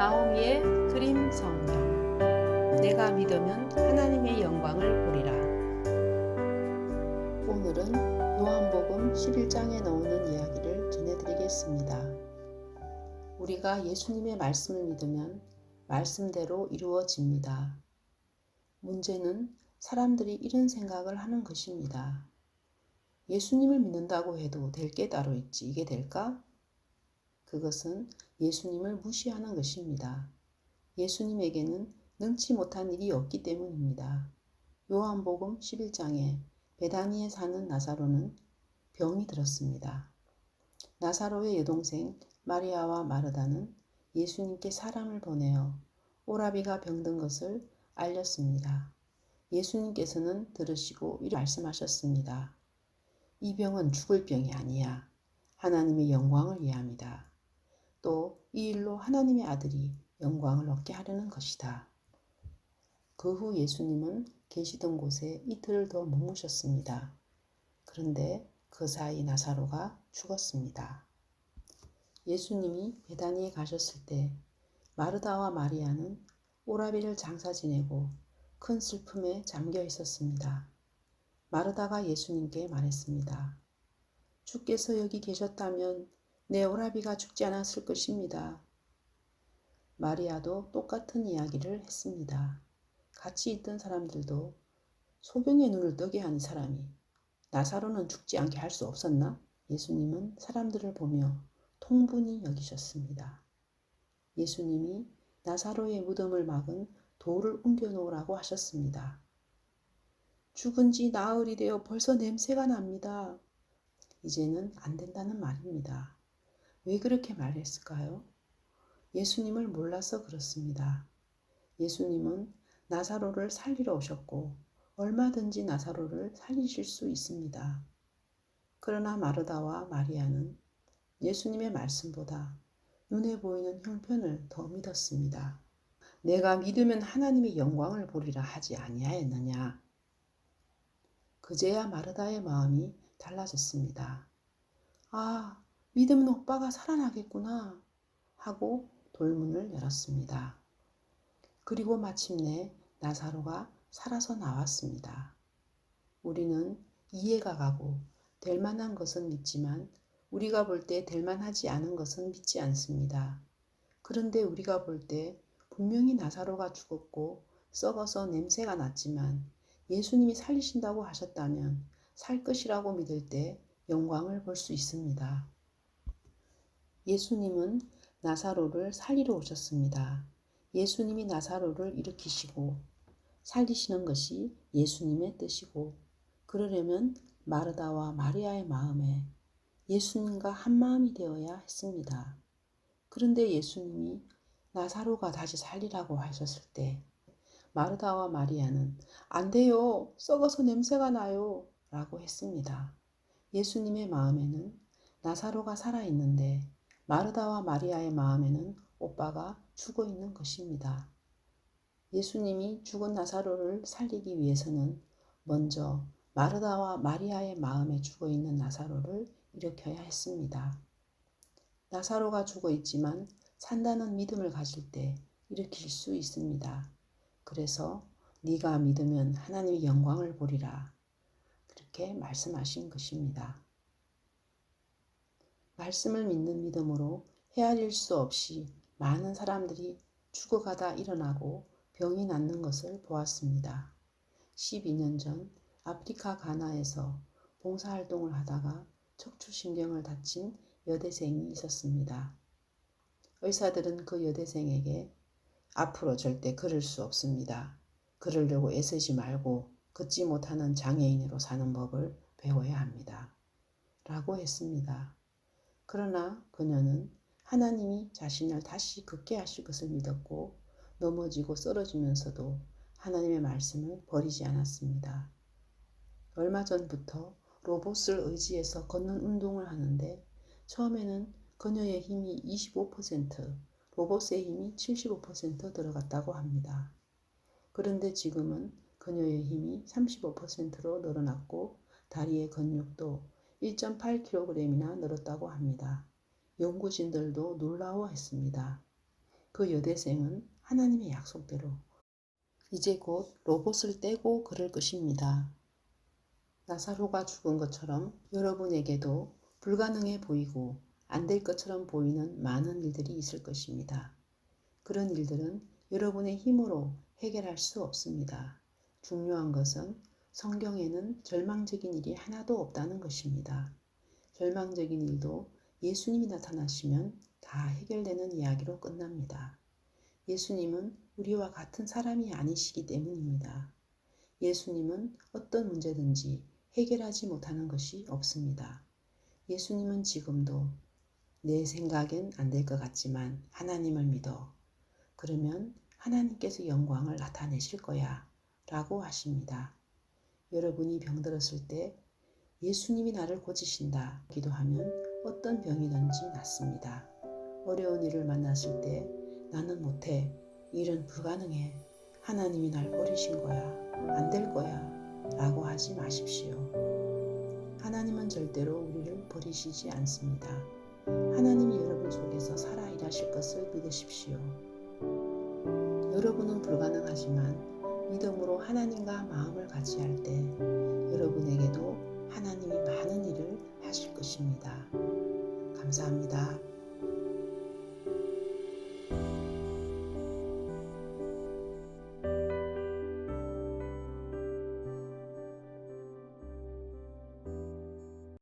나오미의 그림 성경. 내가 믿으면 하나님의 영광을 보리라. 오늘은 요한복음 11장에 나오는 이야기를 전해드리겠습니다. 우리가 예수님의 말씀을 믿으면 말씀대로 이루어집니다. 문제는 사람들이 이런 생각을 하는 것입니다. 예수님을 믿는다고 해도 될 게 따로 있지 이게 될까? 그것은 예수님을 무시하는 것입니다. 예수님에게는 능치 못한 일이 없기 때문입니다. 요한복음 11장에 베다니에 사는 나사로는 병이 들었습니다. 나사로의 여동생 마리아와 마르다는 예수님께 사람을 보내어 오라비가 병든 것을 알렸습니다. 예수님께서는 들으시고 이렇게 말씀하셨습니다. 이 병은 죽을 병이 아니야. 하나님의 영광을 위함이다. 또 이 일로 하나님의 아들이 영광을 얻게 하려는 것이다. 그 후 예수님은 계시던 곳에 이틀을 더 머무셨습니다. 그런데 그 사이 나사로가 죽었습니다. 예수님이 베다니에 가셨을 때 마르다와 마리아는 오라비를 장사 지내고 큰 슬픔에 잠겨 있었습니다. 마르다가 예수님께 말했습니다. 주께서 여기 계셨다면 내 오라비가 죽지 않았을 것입니다. 마리아도 똑같은 이야기를 했습니다. 같이 있던 사람들도 소경의 눈을 뜨게 한 사람이 나사로는 죽지 않게 할 수 없었나? 예수님은 사람들을 보며 통분히 여기셨습니다. 예수님이 나사로의 무덤을 막은 돌을 옮겨 놓으라고 하셨습니다. 죽은 지 나흘이 되어 벌써 냄새가 납니다. 이제는 안 된다는 말입니다. 왜 그렇게 말했을까요? 예수님을 몰라서 그렇습니다. 예수님은 나사로를 살리러 오셨고 얼마든지 나사로를 살리실 수 있습니다. 그러나 마르다와 마리아는 예수님의 말씀보다 눈에 보이는 형편을 더 믿었습니다. 내가 믿으면 하나님의 영광을 보리라 하지 아니하였느냐. 그제야 마르다의 마음이 달라졌습니다. 아, 믿으면 오빠가 살아나겠구나 하고 돌문을 열었습니다. 그리고 마침내 나사로가 살아서 나왔습니다. 우리는 이해가 가고 될 만한 것은 믿지만 우리가 볼 때 될 만하지 않은 것은 믿지 않습니다. 그런데 우리가 볼 때 분명히 나사로가 죽었고 썩어서 냄새가 났지만 예수님이 살리신다고 하셨다면 살 것이라고 믿을 때 영광을 볼 수 있습니다. 예수님은 나사로를 살리러 오셨습니다. 예수님이 나사로를 일으키시고 살리시는 것이 예수님의 뜻이고 그러려면 마르다와 마리아의 마음에 예수님과 한 마음이 되어야 했습니다. 그런데 예수님이 나사로가 다시 살리라고 하셨을 때 마르다와 마리아는 안 돼요. 썩어서 냄새가 나요. 라고 했습니다. 예수님의 마음에는 나사로가 살아있는데 마르다와 마리아의 마음에는 오빠가 죽어 있는 것입니다. 예수님이 죽은 나사로를 살리기 위해서는 먼저 마르다와 마리아의 마음에 죽어 있는 나사로를 일으켜야 했습니다. 나사로가 죽어 있지만 산다는 믿음을 가질 때 일으킬 수 있습니다. 그래서 네가 믿으면 하나님의 영광을 보리라. 그렇게 말씀하신 것입니다. 말씀을 믿는 믿음으로 헤아릴 수 없이 많은 사람들이 죽어가다 일어나고 병이 낫는 것을 보았습니다. 12년 전 아프리카 가나에서 봉사활동을 하다가 척추신경을 다친 여대생이 있었습니다. 의사들은 그 여대생에게 앞으로 절대 걸을 수 없습니다. 걸으려고 애쓰지 말고 걷지 못하는 장애인으로 사는 법을 배워야 합니다. 라고 했습니다. 그러나 그녀는 하나님이 자신을 다시 걷게 하실 것을 믿었고 넘어지고 쓰러지면서도 하나님의 말씀을 버리지 않았습니다. 얼마 전부터 로봇을 의지해서 걷는 운동을 하는데 처음에는 그녀의 힘이 25%, 로봇의 힘이 75% 들어갔다고 합니다. 그런데 지금은 그녀의 힘이 35%로 늘어났고 다리의 근육도 1.8kg이나 늘었다고 합니다. 연구진들도 놀라워했습니다. 그 여대생은 하나님의 약속대로 이제 곧 로봇을 떼고 그럴 것입니다. 나사로가 죽은 것처럼 여러분에게도 불가능해 보이고 안 될 것처럼 보이는 많은 일들이 있을 것입니다. 그런 일들은 여러분의 힘으로 해결할 수 없습니다. 중요한 것은 성경에는 절망적인 일이 하나도 없다는 것입니다. 절망적인 일도 예수님이 나타나시면 다 해결되는 이야기로 끝납니다. 예수님은 우리와 같은 사람이 아니시기 때문입니다. 예수님은 어떤 문제든지 해결하지 못하는 것이 없습니다. 예수님은 지금도 내 생각엔 안 될 것 같지만 하나님을 믿어. 그러면 하나님께서 영광을 나타내실 거야 라고 하십니다. 여러분이 병들었을 때 예수님이 나를 고치신다 기도하면 어떤 병이든지 낫습니다. 어려운 일을 만났을 때 나는 못해, 일은 불가능해, 하나님이 날 버리신 거야, 안 될 거야 라고 하지 마십시오. 하나님은 절대로 우리를 버리시지 않습니다. 하나님이 여러분 속에서 살아 일하실 것을 믿으십시오. 여러분은 불가능하지만 믿음으로 하나님과 마음을 같이 할 때 여러분에게도 하나님이 많은 일을 하실 것입니다. 감사합니다.